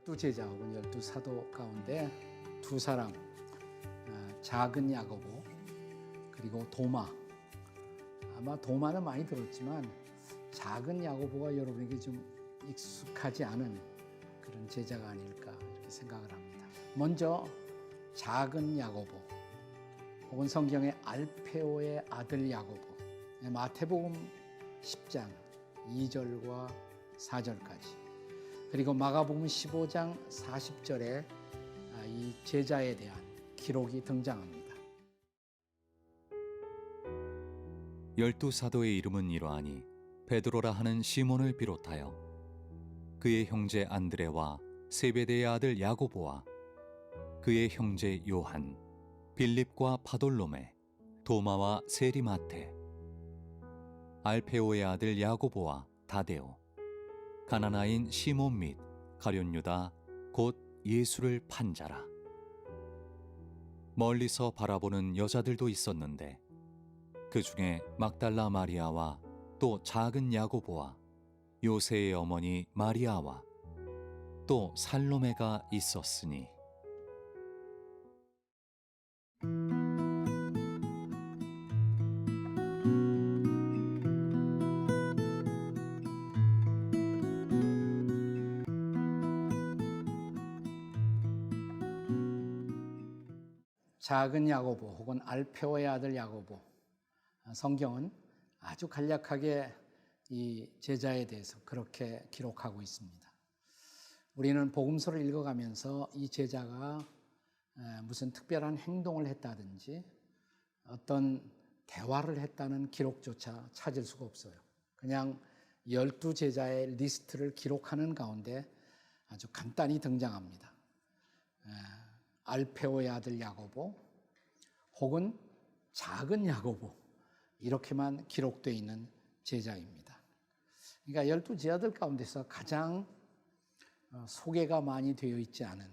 열두 제자 혹은 열두 사도 가운데 두 사람, 작은 야고보 그리고 도마. 아마 도마는 많이 들었지만 작은 야고보가 여러분에게 좀 익숙하지 않은 그런 제자가 아닐까 이렇게 생각을 합니다. 먼저 작은 야고보 혹은 성경의 알페오의 아들 야고보, 마태복음 10장 2절과 4절까지, 그리고 마가복음 15장 40절에 이 제자에 대한 기록이 등장합니다. 열두 사도의 이름은 이러하니 베드로라 하는 시몬을 비롯하여 그의 형제 안드레와 세베대의 아들 야고보와 그의 형제 요한, 빌립과 바돌로메, 도마와 세리마테, 알페오의 아들 야고보와 다데오, 가나나인 시몬 및 가룟 유다 곧 예수를 판 자라. 멀리서 바라보는 여자들도 있었는데 그 중에 막달라 마리아와 또 작은 야고보와 요새의 어머니 마리아와 또 살로메가 있었으니. 작은 야고보 혹은 알페오의 아들 야고보, 성경은 아주 간략하게 이 제자에 대해서 그렇게 기록하고 있습니다. 우리는 복음서를 읽어가면서 이 제자가 무슨 특별한 행동을 했다든지 어떤 대화를 했다는 기록조차 찾을 수가 없어요. 그냥 12 제자의 리스트를 기록하는 가운데 아주 간단히 등장합니다. 알페오의 아들 야고보 혹은 작은 야고보, 이렇게만 기록되어 있는 제자입니다. 그러니까 12 제자들 가운데서 가장 소개가 많이 되어 있지 않은,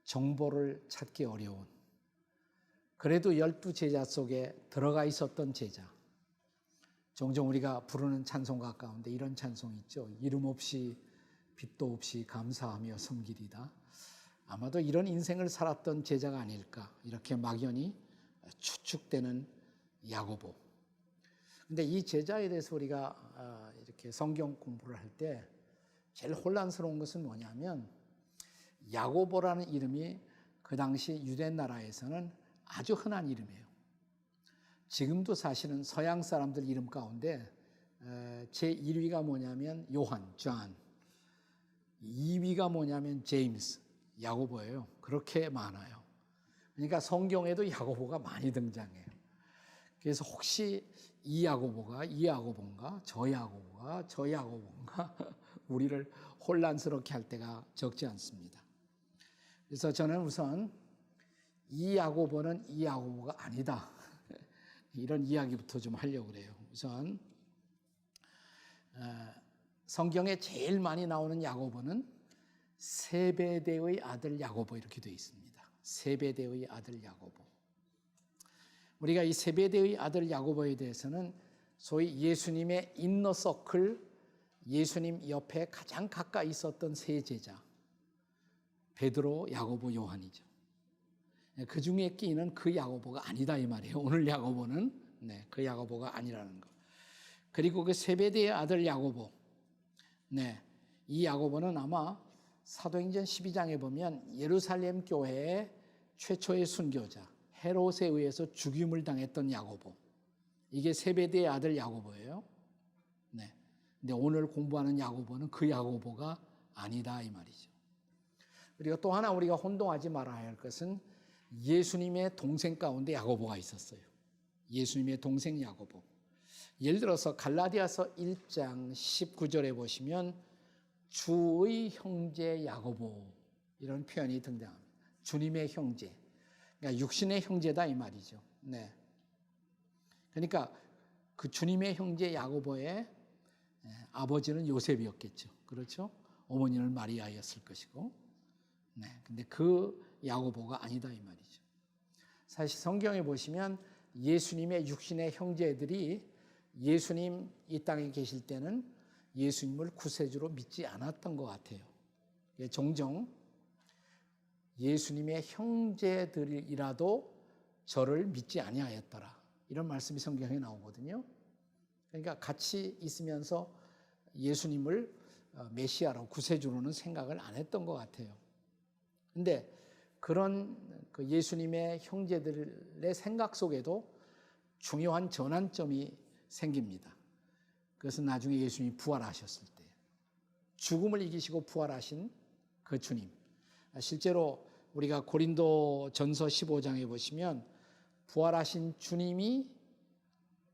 정보를 찾기 어려운, 그래도 12 제자 속에 들어가 있었던 제자. 종종 우리가 부르는 찬송가 가운데 이런 찬송이 있죠. 이름 없이 빛도 없이 감사하며 섬기리다. 아마도 이런 인생을 살았던 제자가 아닐까 이렇게 막연히 추측되는 야고보. 근데 이 제자에 대해서 우리가 이렇게 성경 공부를 할 때 제일 혼란스러운 것은 뭐냐면, 야고보라는 이름이 그 당시 유대 나라에서는 아주 흔한 이름이에요. 지금도 사실은 서양 사람들 이름 가운데 제 1위가 뭐냐면 요한, 존, 2위가 뭐냐면 제임스, 야고보예요. 그렇게 많아요. 그러니까 성경에도 야고보가 많이 등장해요. 그래서 혹시 이 야고보가 이 야고보인가, 저 야고보가 저 야고보인가 우리를 혼란스럽게 할 때가 적지 않습니다. 그래서 저는 우선 이 야고보는 이 야고보가 아니다, 이런 이야기부터 좀 하려고 그래요. 우선 성경에 제일 많이 나오는 야고보는 세베대의 아들 야고보, 이렇게 되어 있습니다. 세베대의 아들 야고보. 우리가 이 세베대의 아들 야고보에 대해서는 소위 예수님의 인너 서클, 예수님 옆에 가장 가까이 있었던 세 제자, 베드로, 야고보, 요한이죠. 그 중에 끼는 그 야고보가 아니다 이 말이에요. 오늘 야고보는 그 야고보가 아니라는 거. 그리고 그 세베대의 아들 야고보, 이 야고보는 아마 사도행전 12장에 보면 예루살렘 교회의 최초의 순교자 헤롯에 의해서 죽임을 당했던 야고보, 이게 세베대의 아들 야고보예요. 근데 오늘 공부하는 야고보는 그 야고보가 아니다 이 말이죠. 그리고 또 하나 우리가 혼동하지 말아야 할 것은 예수님의 동생 가운데 야고보가 있었어요. 예수님의 동생 야고보. 예를 들어서 갈라디아서 1장 19절에 보시면 주의 형제 야고보, 이런 표현이 등장합니다. 주님의 형제, 그러니까 육신의 형제다 이 말이죠. 그러니까 그 주님의 형제 야고보의 아버지는 요셉이었겠죠. 그렇죠? 어머니는 마리아였을 것이고. 근데 그 야고보가 아니다 이 말이죠. 사실 성경에 보시면 예수님의 육신의 형제들이 예수님 이 땅에 계실 때는 예수님을 구세주로 믿지 않았던 것 같아요. 종종 예수님의 형제들이라도 저를 믿지 아니하였더라. 이런 말씀이 성경에 나오거든요. 그러니까 같이 있으면서 예수님을 메시아로 구세주로는 생각을 안 했던 것 같아요. 근데 그런 그 예수님의 형제들의 생각 속에도 중요한 전환점이 생깁니다. 그것은 나중에 예수님이 부활하셨을 때, 죽음을 이기시고 부활하신 그 주님. 실제로 우리가 고린도 전서 15장에 보시면 부활하신 주님이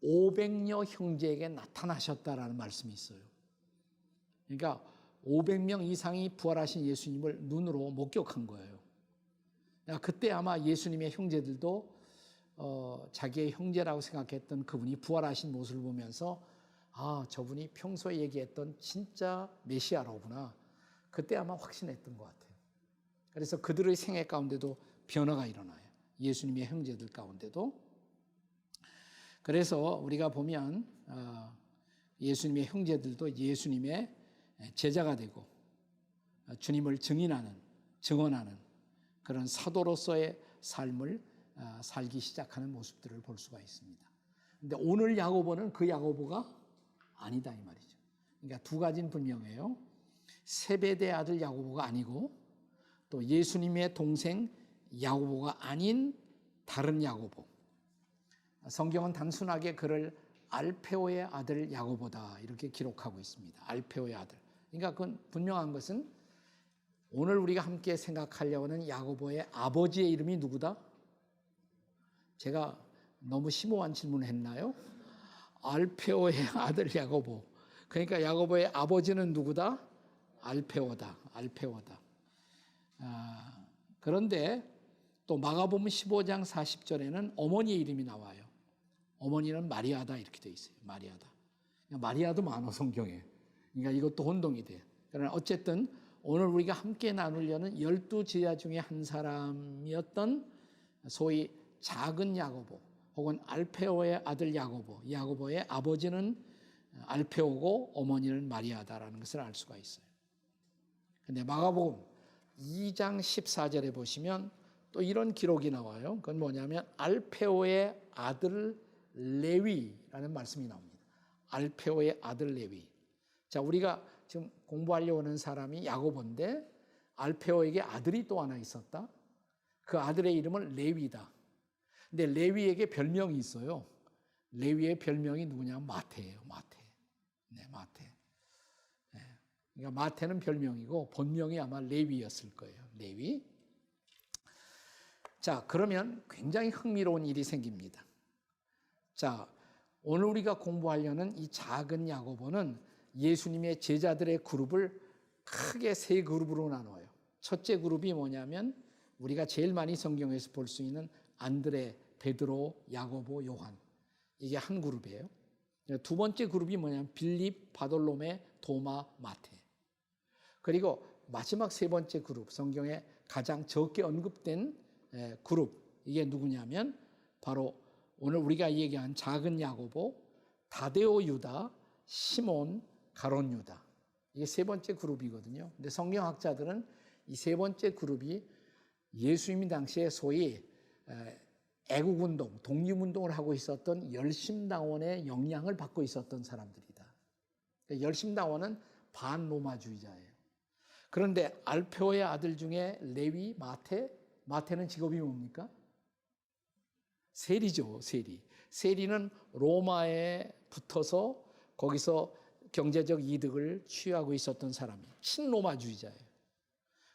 500여 형제에게 나타나셨다라는 말씀이 있어요. 그러니까 500명 이상이 부활하신 예수님을 눈으로 목격한 거예요. 그때 아마 예수님의 형제들도 자기의 형제라고 생각했던 그분이 부활하신 모습을 보면서 저분이 평소에 얘기했던 진짜 메시아로구나. 그때 아마 확신했던 것 같아요. 그래서 그들의 생애 가운데도 변화가 일어나요. 예수님의 형제들 가운데도. 그래서 우리가 보면 예수님의 형제들도 예수님의 제자가 되고 주님을 증언하는 그런 사도로서의 삶을 살기 시작하는 모습들을 볼 수가 있습니다. 근데 오늘 야고보는 그 야고보가 아니다 이 말이죠. 그러니까 두 가지는 분명해요. 세베대 아들 야고보가 아니고 또 예수님의 동생 야고보가 아닌 다른 야고보. 성경은 단순하게 그를 알페오의 아들 야고보다 이렇게 기록하고 있습니다. 알페오의 아들. 그러니까 그건 분명한 것은 오늘 우리가 함께 생각하려고 하는 야고보의 아버지의 이름이 누구다? 제가 너무 심오한 질문을 했나요? 알페오의 아들 야고보. 그러니까 야고보의 아버지는 누구다? 알페오다. 그런데 또 마가복음 15장 40절에는 어머니의 이름이 나와요. 어머니는 마리아다 이렇게 돼 있어요. 마리아도 많아 성경에. 그러니까 이것도 혼동이 돼요. 그러나 어쨌든 오늘 우리가 함께 나누려는 12 제자 중에 한 사람이었던 소위 작은 야고보 혹은 알페오의 아들 야고보의 아버지는 알페오고 어머니는 마리아다라는 것을 알 수가 있어요. 근데 마가복음 2장 14절에 보시면 또 이런 기록이 나와요. 그건 뭐냐면 알페오의 아들 레위라는 말씀이 나옵니다. 알페오의 아들 레위. 자, 우리가 지금 공부하려고 하는 사람이 야고보인데 알페오에게 아들이 또 하나 있었다. 그 아들의 이름은 레위다. 근데 레위에게 별명이 있어요. 레위의 별명이 누구냐면 마태예요. 마태. 그러니까 마태는 별명이고 본명이 아마 레위였을 거예요. 레위. 자, 그러면 굉장히 흥미로운 일이 생깁니다. 자, 오늘 우리가 공부하려는 이 작은 야고보는 예수님의 제자들의 그룹을 크게 세 그룹으로 나눠요. 첫째 그룹이 뭐냐면 우리가 제일 많이 성경에서 볼 수 있는 안드레, 베드로, 야고보, 요한. 이게 한 그룹이에요. 두 번째 그룹이 뭐냐면 빌립, 바돌로메, 도마, 마테. 그리고 마지막 세 번째 그룹, 성경에 가장 적게 언급된 그룹, 이게 누구냐면 바로 오늘 우리가 얘기한 작은 야고보, 다데오 유다, 시몬, 가롯 유다. 이게 세 번째 그룹이거든요. 근데 성경학자들은 이 세 번째 그룹이 예수님 당시에 소위 애국운동, 독립운동을 하고 있었던 열심당원의 영향을 받고 있었던 사람들이다. 열심당원은 반로마주의자예요. 그런데 알페오의 아들 중에 레위, 마테는 직업이 뭡니까? 세리죠, 세리. 세리는 로마에 붙어서 거기서 경제적 이득을 취하고 있었던 사람이에요. 친로마주의자예요.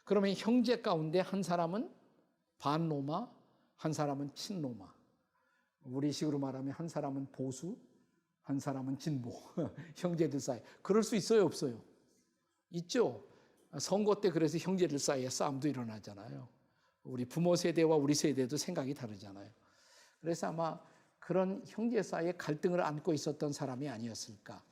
그러면 형제 가운데 한 사람은 반로마, 한 사람은 친로마. 우리식으로 말하면 한 사람은 보수, 한 사람은 진보. 형제들 사이. 그럴 수 있어요, 없어요? 있죠. 선거 때 그래서 형제들 사이에 싸움도 일어나잖아요. 우리 부모 세대와 우리 세대도 생각이 다르잖아요. 그래서 아마 그런 형제 사이에 갈등을 안고 있었던 사람이 아니었을까.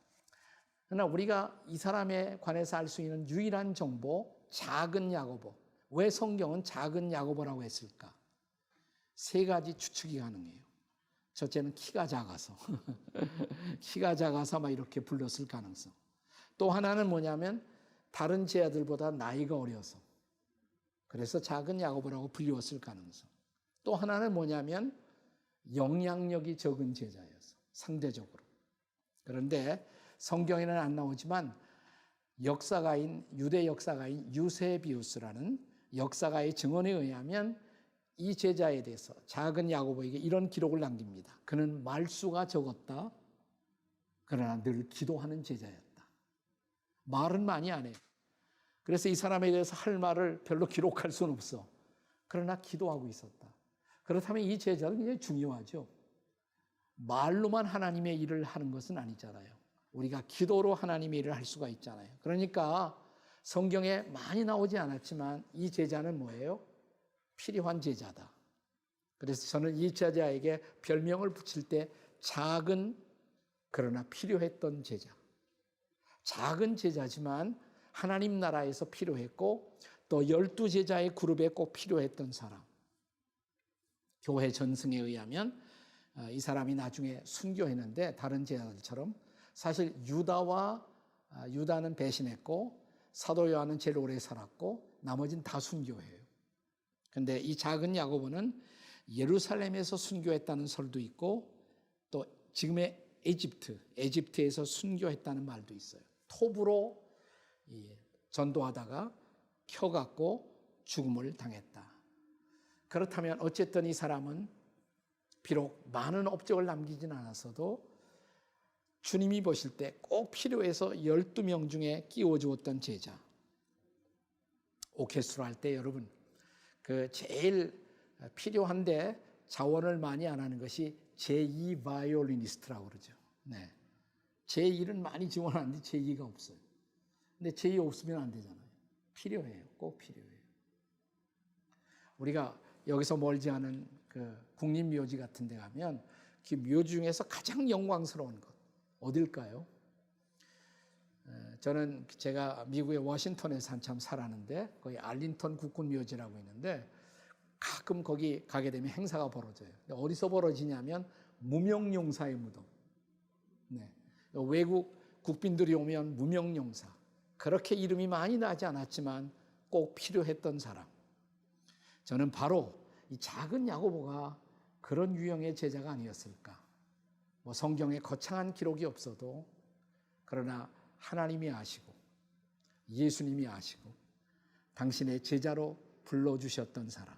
그러나 우리가 이 사람에 관해서 알 수 있는 유일한 정보, 작은 야고보. 왜 성경은 작은 야고보라고 했을까? 세 가지 추측이 가능해요. 첫째는 키가 작아서. 키가 작아서 막 이렇게 불렀을 가능성. 또 하나는 뭐냐면 다른 제자들보다 나이가 어려서 그래서 작은 야고보라고 불리웠을 가능성. 또 하나는 뭐냐면 영향력이 적은 제자였어. 상대적으로. 그런데 성경에는 안 나오지만 역사가인 유대 역사가인 유세비우스라는 역사가의 증언에 의하면 이 제자에 대해서 작은 야고보에게 이런 기록을 남깁니다. 그는 말수가 적었다. 그러나 늘 기도하는 제자였다. 말은 많이 안 해요. 그래서 이 사람에 대해서 할 말을 별로 기록할 수는 없어. 그러나 기도하고 있었다. 그렇다면 이 제자는 굉장히 중요하죠. 말로만 하나님의 일을 하는 것은 아니잖아요. 우리가 기도로 하나님의 일을 할 수가 있잖아요. 그러니까 성경에 많이 나오지 않았지만 이 제자는 뭐예요? 필요한 제자다. 그래서 저는 이 제자에게 별명을 붙일 때 작은 그러나 필요했던 제자. 작은 제자지만 하나님 나라에서 필요했고 또 12제자의 그룹에 꼭 필요했던 사람. 교회 전승에 의하면 이 사람이 나중에 순교했는데 다른 제자들처럼 사실 유다는 배신했고 사도 요한은 제일 오래 살았고 나머지는 다 순교해요. 근데 이 작은 야고보는 예루살렘에서 순교했다는 설도 있고 또 지금의 에집트에서 순교했다는 말도 있어요. 톱으로 전도하다가 켜갖고 죽음을 당했다. 그렇다면 어쨌든 이 사람은 비록 많은 업적을 남기진 않았어도 주님이 보실 때 꼭 필요해서 12명 중에 끼워주었던 제자. 오케스트라 할 때 여러분 그 제일 필요한데 자원을 많이 안 하는 것이 제2 바이올리니스트라고 그러죠. 네. 제1은 많이 지원하는데 제2가 없어요. 근데 제2 없으면 안 되잖아요. 필요해요. 꼭 필요해요. 우리가 여기서 멀지 않은 그 국립묘지 같은 데 가면 그 묘지 중에서 가장 영광스러운 것 어딜까요? 저는 제가 미국의 워싱턴에서 한참 살았는데 거기 알링턴 국군묘지라고 있는데 가끔 거기 가게 되면 행사가 벌어져요. 어디서 벌어지냐면 무명용사의 무덤. 네. 외국 국빈들이 오면 무명용사. 그렇게 이름이 많이 나지 않았지만 꼭 필요했던 사람. 저는 바로 이 작은 야고보가 그런 유형의 제자가 아니었을까. 뭐 성경에 거창한 기록이 없어도 그러나 하나님이 아시고 예수님이 아시고 당신의 제자로 불러주셨던 사람.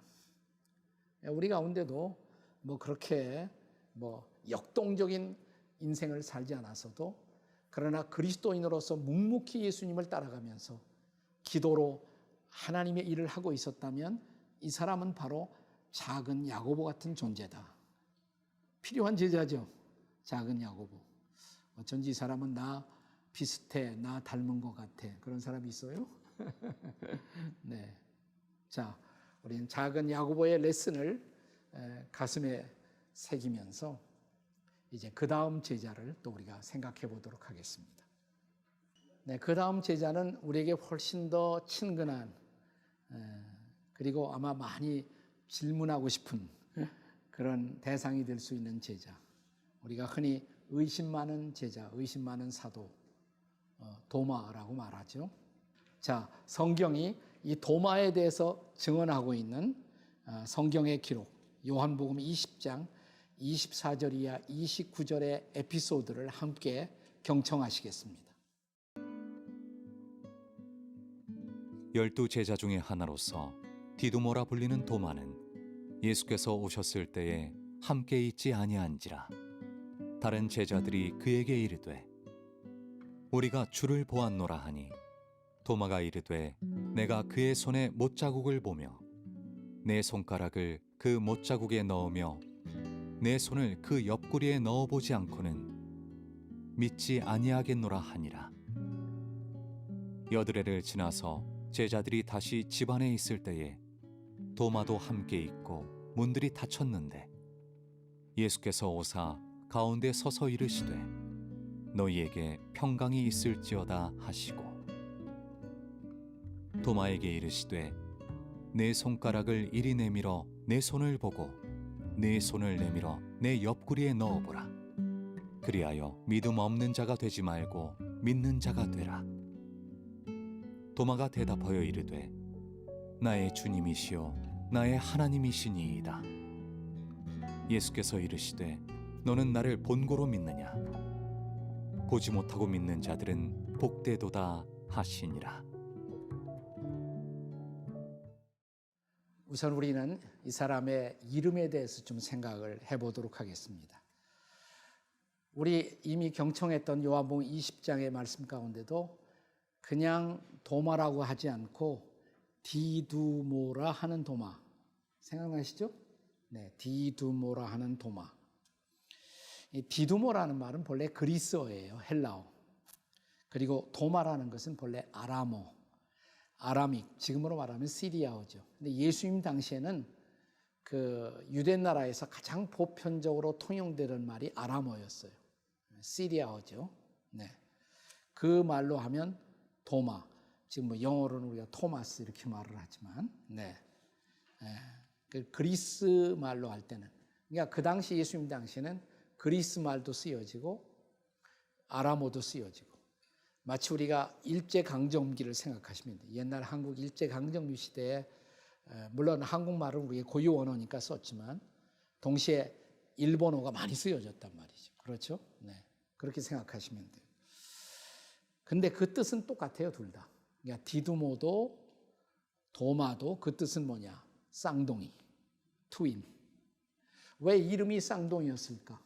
우리 가운데도 뭐 그렇게 뭐 역동적인 인생을 살지 않았어도 그러나 그리스도인으로서 묵묵히 예수님을 따라가면서 기도로 하나님의 일을 하고 있었다면 이 사람은 바로 작은 야고보 같은 존재다. 필요한 제자죠. 작은 야고보. 어쩐지 이 사람은 나 비슷해, 나 닮은 것 같아. 그런 사람이 있어요? 네. 자, 우리는 작은 야고보의 레슨을 가슴에 새기면서 이제 그 다음 제자를 또 우리가 생각해 보도록 하겠습니다. 네, 그 다음 제자는 우리에게 훨씬 더 친근한 그리고 아마 많이 질문하고 싶은 그런 대상이 될 수 있는 제자. 우리가 흔히 의심 많은 제자, 의심 많은 사도, 도마라고 말하죠. 자, 성경이 이 도마에 대해서 증언하고 있는 성경의 기록, 요한복음 20장 24절 이하 29절의 에피소드를 함께 경청하시겠습니다. 12제자 중에 하나로서 디두모라 불리는 도마는 예수께서 오셨을 때에 함께 있지 아니한지라. 다른 제자들이 그에게 이르되 우리가 주를 보았노라 하니 도마가 이르되 내가 그의 손에 못자국을 보며 내 손가락을 그 못자국에 넣으며 내 손을 그 옆구리에 넣어보지 않고는 믿지 아니하겠노라 하니라. 여드레를 지나서 제자들이 다시 집 안에 있을 때에 도마도 함께 있고 문들이 닫혔는데 예수께서 오사 가운데 서서 이르시되 너희에게 평강이 있을지어다 하시고 도마에게 이르시되 내 손가락을 이리 내밀어 내 손을 보고 내 손을 내밀어 내 옆구리에 넣어보라. 그리하여 믿음 없는 자가 되지 말고 믿는 자가 되라. 도마가 대답하여 이르되 나의 주님이시요 나의 하나님이시니이다. 예수께서 이르시되 너는 나를 본고로 믿느냐? 보지 못하고 믿는 자들은 복되도다 하시니라. 우선 우리는 이 사람의 이름에 대해서 좀 생각을 해보도록 하겠습니다. 우리 이미 경청했던 요한복음 20장의 말씀 가운데도 그냥 도마라고 하지 않고 디두모라 하는 도마, 생각나시죠? 네, 디두모라 하는 도마. 이 디두모라는 말은 본래 그리스어예요, 헬라어. 그리고 도마라는 것은 본래 아람어, 아라믹, 지금으로 말하면 시리아어죠. 근데 예수님 당시에는 그 유대 나라에서 가장 보편적으로 통용되는 말이 아람어였어요. 시리아어죠. 네. 그 말로 하면 도마. 지금 뭐 영어로는 우리가 토마스 이렇게 말을 하지만, 네. 그 그리스 말로 할 때는, 그러니까 그 당시 예수님 당시에는 그리스 말도 쓰여지고 아람어도 쓰여지고, 마치 우리가 일제강점기를 생각하시면 돼요. 옛날 한국 일제강점기 시대에 물론 한국말은 우리의 고유 언어니까 썼지만 동시에 일본어가 많이 쓰여졌단 말이죠. 그렇죠? 네. 그렇게 생각하시면 돼요. 근데 그 뜻은 똑같아요, 둘 다. 그러니까 디두모도 도마도 그 뜻은 뭐냐? 쌍둥이, 트윈. 왜 이름이 쌍둥이였을까?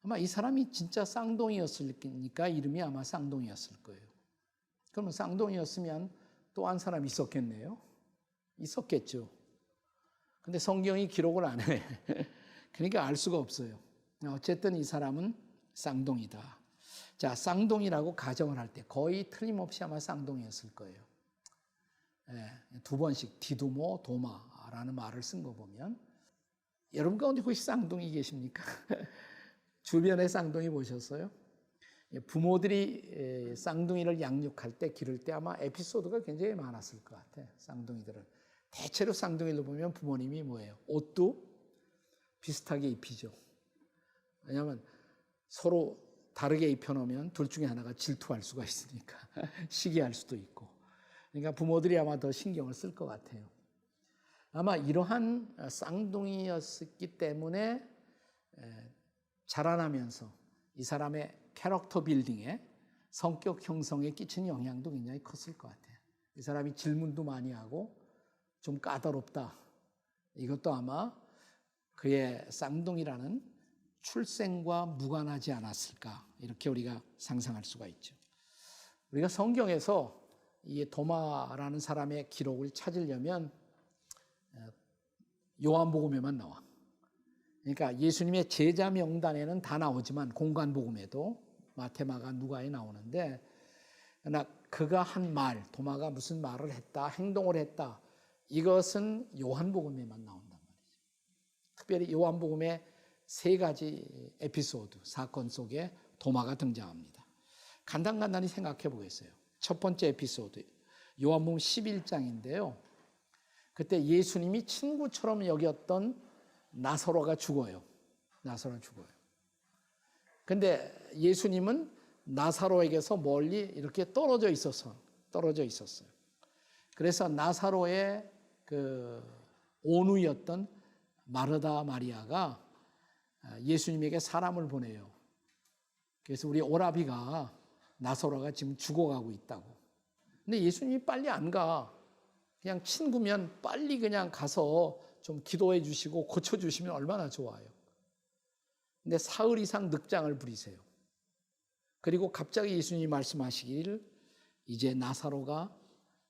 아마 이 사람이 진짜 쌍둥이였으니까 이름이 아마 쌍둥이였을 거예요. 그러면 쌍둥이였으면 또 한 사람이 있었겠네요? 있었겠죠. 근데 성경이 기록을 안 해. 그러니까 알 수가 없어요. 어쨌든 이 사람은 쌍둥이다. 자, 쌍둥이라고 가정을 할 때 거의 틀림없이 아마 쌍둥이였을 거예요. 두 번씩 디두모, 도마라는 말을 쓴 거 보면, 여러분 가운데 혹시 쌍둥이 계십니까? 주변에 쌍둥이 보셨어요? 부모들이 쌍둥이를 양육할 때, 기를 때 아마 에피소드가 굉장히 많았을 것 같아. 쌍둥이들은 대체로 쌍둥이를 보면 부모님이 뭐예요? 옷도 비슷하게 입히죠. 왜냐하면 서로 다르게 입혀놓으면 둘 중에 하나가 질투할 수가 있으니까 시기할 수도 있고. 그러니까 부모들이 아마 더 신경을 쓸 것 같아요. 아마 이러한 쌍둥이였기 때문에 자라나면서 이 사람의 캐릭터 빌딩에, 성격 형성에 끼친 영향도 굉장히 컸을 것 같아요. 이 사람이 질문도 많이 하고 좀 까다롭다. 이것도 아마 그의 쌍둥이라는 출생과 무관하지 않았을까, 이렇게 우리가 상상할 수가 있죠. 우리가 성경에서 이 도마라는 사람의 기록을 찾으려면 요한복음에만 나와. 그러니까 예수님의 제자 명단에는 다 나오지만 공관복음에도 마태, 마가, 누가에 나오는데, 그러나 그가 한 말, 도마가 무슨 말을 했다, 행동을 했다, 이것은 요한복음에만 나온단 말이죠. 특별히 요한복음의 세 가지 에피소드, 사건 속에 도마가 등장합니다. 간단히 생각해 보겠어요. 첫 번째 에피소드, 요한복음 11장인데요. 그때 예수님이 친구처럼 여겼던 나사로가 죽어요. 나사로가 죽어요. 근데 예수님은 나사로에게서 멀리 이렇게 떨어져 있었어요. 그래서 나사로의 그 온우였던 마르다 마리아가 예수님에게 사람을 보내요. 그래서 우리 오라비가 나사로가 지금 죽어가고 있다고. 근데 예수님이 빨리 안 가. 그냥 친구면 빨리 그냥 가서 좀 기도해 주시고 고쳐주시면 얼마나 좋아요. 근데 사흘 이상 늑장을 부리세요. 그리고 갑자기 예수님이 말씀하시기를 이제 나사로가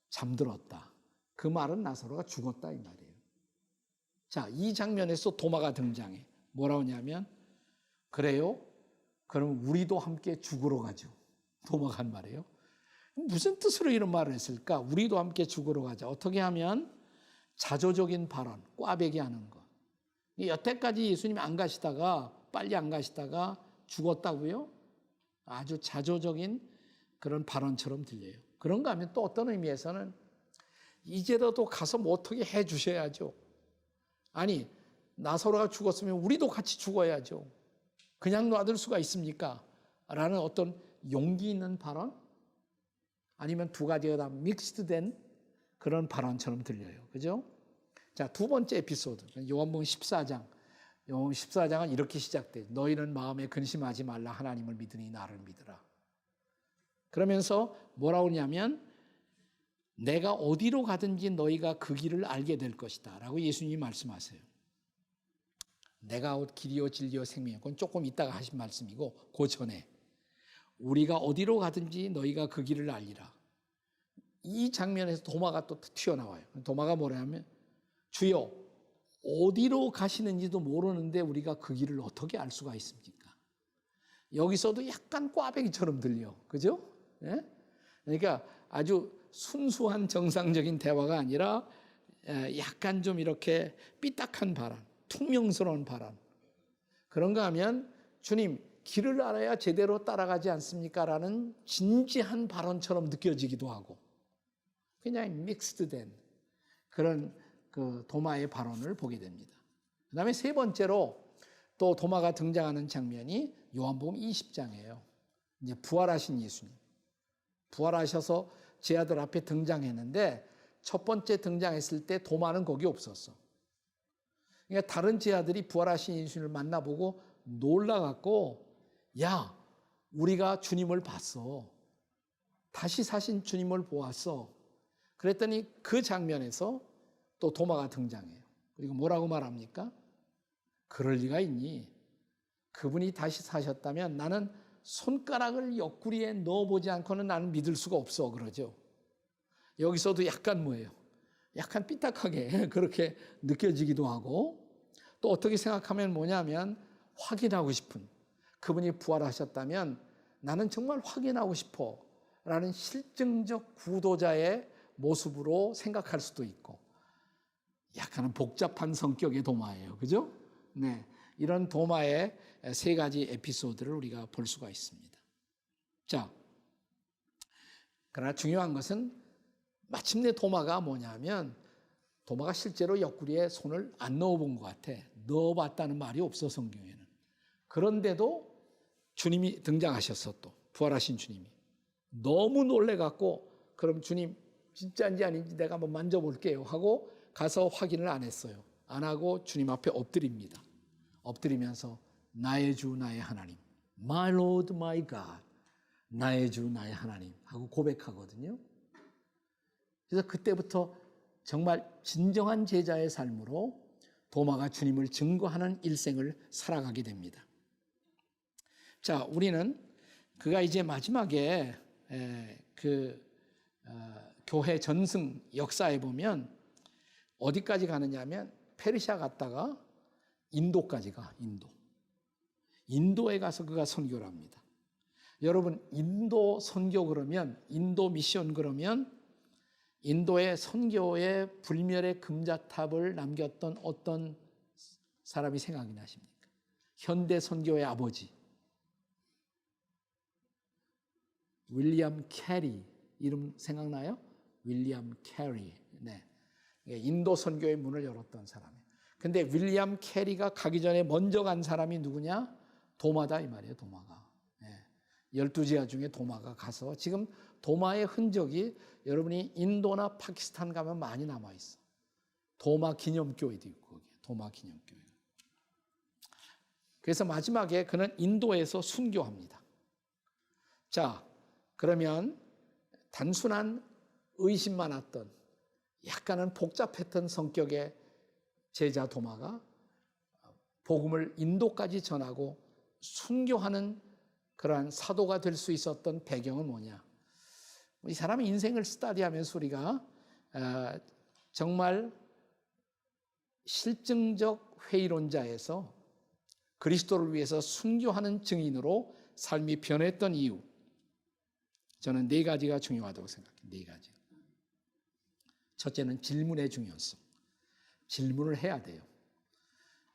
잠들었다. 그 말은 나사로가 죽었다 이 말이에요. 자, 이 장면에서 도마가 등장해. 뭐라고 하냐면, 그래요? 그럼 우리도 함께 죽으러 가죠. 도마가 한 말이에요. 무슨 뜻으로 이런 말을 했을까? 우리도 함께 죽으러 가자. 어떻게 하면? 자조적인 발언, 꽈배기 하는 거. 여태까지 예수님이 안 가시다가, 빨리 안 가시다가 죽었다고요? 아주 자조적인 그런 발언처럼 들려요. 그런가 하면 또 어떤 의미에서는 이제라도 가서 뭐 어떻게 해 주셔야죠. 아니, 나사로가 죽었으면 우리도 같이 죽어야죠. 그냥 놔둘 수가 있습니까? 라는 어떤 용기 있는 발언? 아니면 두 가지가 다 믹스된 그런 발언처럼 들려요. 그죠? 자, 두 번째 에피소드. 요한복음 14장. 요한복음 14장은 이렇게 시작돼요. 너희는 마음에 근심하지 말라. 하나님을 믿으니 나를 믿으라. 그러면서 뭐라고 하냐면 내가 어디로 가든지 너희가 그 길을 알게 될 것이다 라고 예수님이 말씀하세요. 내가 길이요 진리요 생명이요. 그건 조금 이따가 하신 말씀이고 그 전에 우리가 어디로 가든지 너희가 그 길을 알리라. 이 장면에서 도마가 또 튀어나와요. 도마가 뭐냐면 주여 어디로 가시는지도 모르는데 우리가 그 길을 어떻게 알 수가 있습니까? 여기서도 약간 꽈배기처럼 들려. 그죠? 예? 그러니까 아주 순수한 정상적인 대화가 아니라 약간 좀 이렇게 삐딱한 발언, 퉁명스러운 발언. 그런가 하면 주님 길을 알아야 제대로 따라가지 않습니까? 라는 진지한 발언처럼 느껴지기도 하고 그냥 믹스드된 그런 그 도마의 발언을 보게 됩니다. 그 다음에 세 번째로 또 도마가 등장하는 장면이 요한복음 20장이에요. 이제 부활하신 예수님. 부활하셔서 제자들 앞에 등장했는데 첫 번째 등장했을 때 도마는 거기 없었어. 그러니까 다른 제자들이 부활하신 예수님을 만나보고 놀라갖고 야, 우리가 주님을 봤어. 다시 사신 주님을 보았어. 그랬더니 그 장면에서 또 도마가 등장해요. 그리고 뭐라고 말합니까? 그럴 리가 있니? 그분이 다시 사셨다면 나는 손가락을 옆구리에 넣어보지 않고는 나는 믿을 수가 없어. 그러죠. 여기서도 약간 뭐예요? 약간 삐딱하게 그렇게 느껴지기도 하고 또 어떻게 생각하면 뭐냐면 확인하고 싶은 그분이 부활하셨다면 나는 정말 확인하고 싶어 라는 실증적 구도자의 모습으로 생각할 수도 있고 약간은 복잡한 성격의 도마예요. 그죠? 네. 이런 도마의 세 가지 에피소드를 우리가 볼 수가 있습니다. 자, 그러나 중요한 것은 마침내 도마가 뭐냐면 도마가 실제로 옆구리에 손을 안 넣어본 것 같아. 넣어봤다는 말이 없어 성경에는. 그런데도 주님이 등장하셨어 또 부활하신 주님이. 너무 놀래갖고 그럼 주님 진짜인지 아닌지 내가 한번 만져볼게요 하고 가서 확인을 안 했어요. 안 하고 주님 앞에 엎드립니다. 엎드리면서 나의 주 나의 하나님 My Lord my God 나의 주 나의 하나님 하고 고백하거든요. 그래서 그때부터 정말 진정한 제자의 삶으로 도마가 주님을 증거하는 일생을 살아가게 됩니다. 자, 우리는 그가 이제 마지막에 교회 전승 역사에 보면 어디까지 가느냐 하면 페르시아 갔다가 인도까지 가. 인도에 가서 그가 선교를 합니다. 여러분 인도 선교 그러면 인도 미션 그러면 인도의 선교의 불멸의 금자탑을 남겼던 어떤 사람이 생각이 나십니까? 현대 선교의 아버지 윌리엄 캐리 이름 생각나요? 윌리엄 캐리. 네. 인도 선교의 문을 열었던 사람이에요. 근데 윌리엄 캐리가 가기 전에 먼저 간 사람이 누구냐? 도마다 이 말이에요. 도마가. 12제자 중에 도마가 가서 지금 도마의 흔적이 여러분이 인도나 파키스탄 가면 많이 남아있어. 도마 기념교회도 있고 거기에. 도마 기념교회. 그래서 마지막에 그는 인도에서 순교합니다. 자, 그러면 단순한 의심 많았던 약간은 복잡했던 성격의 제자 도마가 복음을 인도까지 전하고 순교하는 그러한 사도가 될 수 있었던 배경은 뭐냐? 이 사람의 인생을 스터디하면서 우리가 정말 실증적 회의론자에서 그리스도를 위해서 순교하는 증인으로 삶이 변했던 이유 저는 네 가지가 중요하다고 생각해요. 네 가지. 첫째는 질문의 중요성. 질문을 해야 돼요.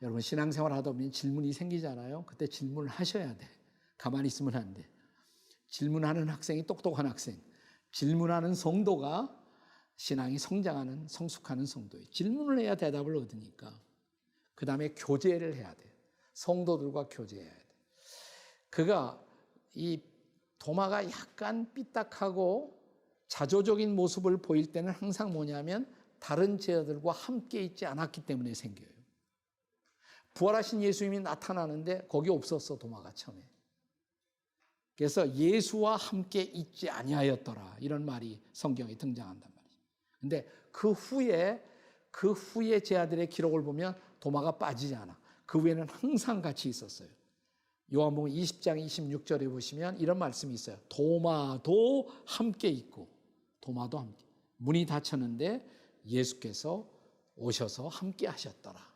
여러분 신앙생활 하다 보면 질문이 생기잖아요. 그때 질문을 하셔야 돼. 가만히 있으면 안 돼. 질문하는 학생이 똑똑한 학생. 질문하는 성도가 신앙이 성장하는 성숙하는 성도예요. 질문을 해야 대답을 얻으니까. 그 다음에 교제를 해야 돼요. 성도들과 교제해야 돼. 그가 이 도마가 약간 삐딱하고 자조적인 모습을 보일 때는 항상 뭐냐면 다른 제자들과 함께 있지 않았기 때문에 생겨요. 부활하신 예수님이 나타나는데 거기 없었어, 도마가 처음에. 그래서 예수와 함께 있지 아니하였더라, 이런 말이 성경에 등장한단 말이죠. 근데 그 후에 제자들의 기록을 보면 도마가 빠지지 않아. 그 후에는 항상 같이 있었어요. 요한복음 20장 26절에 보시면 이런 말씀이 있어요. 도마도 함께 있고, 도마도 함께. 문이 닫혔는데 예수께서 오셔서 함께 하셨더라.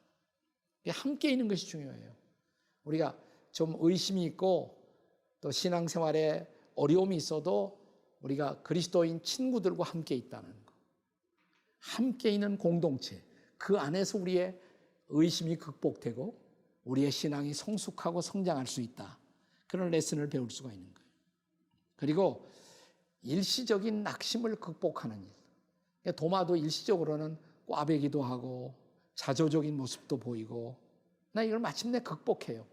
함께 있는 것이 중요해요. 우리가 좀 의심이 있고 또 신앙생활에 어려움이 있어도 우리가 그리스도인 친구들과 함께 있다는 거. 함께 있는 공동체. 그 안에서 우리의 의심이 극복되고 우리의 신앙이 성숙하고 성장할 수 있다. 그런 레슨을 배울 수가 있는 거예요. 그리고 일시적인 낙심을 극복하는 일. 도마도 일시적으로는 꽈배기도 하고 자조적인 모습도 보이고, 나 이걸 마침내 극복해요.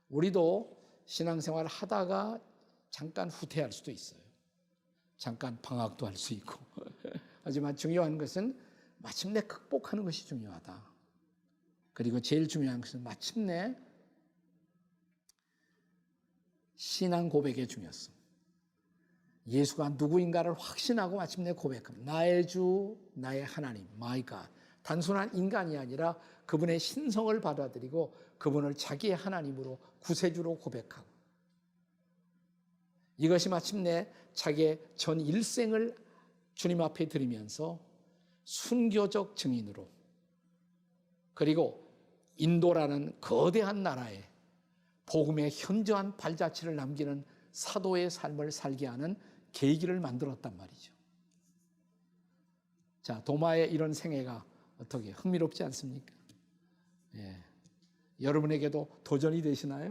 우리도 신앙생활을 하다가 잠깐 후퇴할 수도 있어요. 잠깐 방학도 할 수 있고. 하지만 중요한 것은 마침내 극복하는 것이 중요하다. 그리고 제일 중요한 것은 마침내 신앙 고백의 중요성. 예수가 누구인가를 확신하고 마침내 고백합니다. 나의 주, 나의 하나님, my God. 단순한 인간이 아니라 그분의 신성을 받아들이고 그분을 자기의 하나님으로 구세주로 고백하고, 이것이 마침내 자기의 전 일생을 주님 앞에 드리면서 순교적 증인으로, 그리고 인도라는 거대한 나라에 복음의 현저한 발자취를 남기는 사도의 삶을 살게 하는 계기를 만들었단 말이죠. 자, 도마의 이런 생애가 어떻게 흥미롭지 않습니까? 예. 여러분에게도 도전이 되시나요?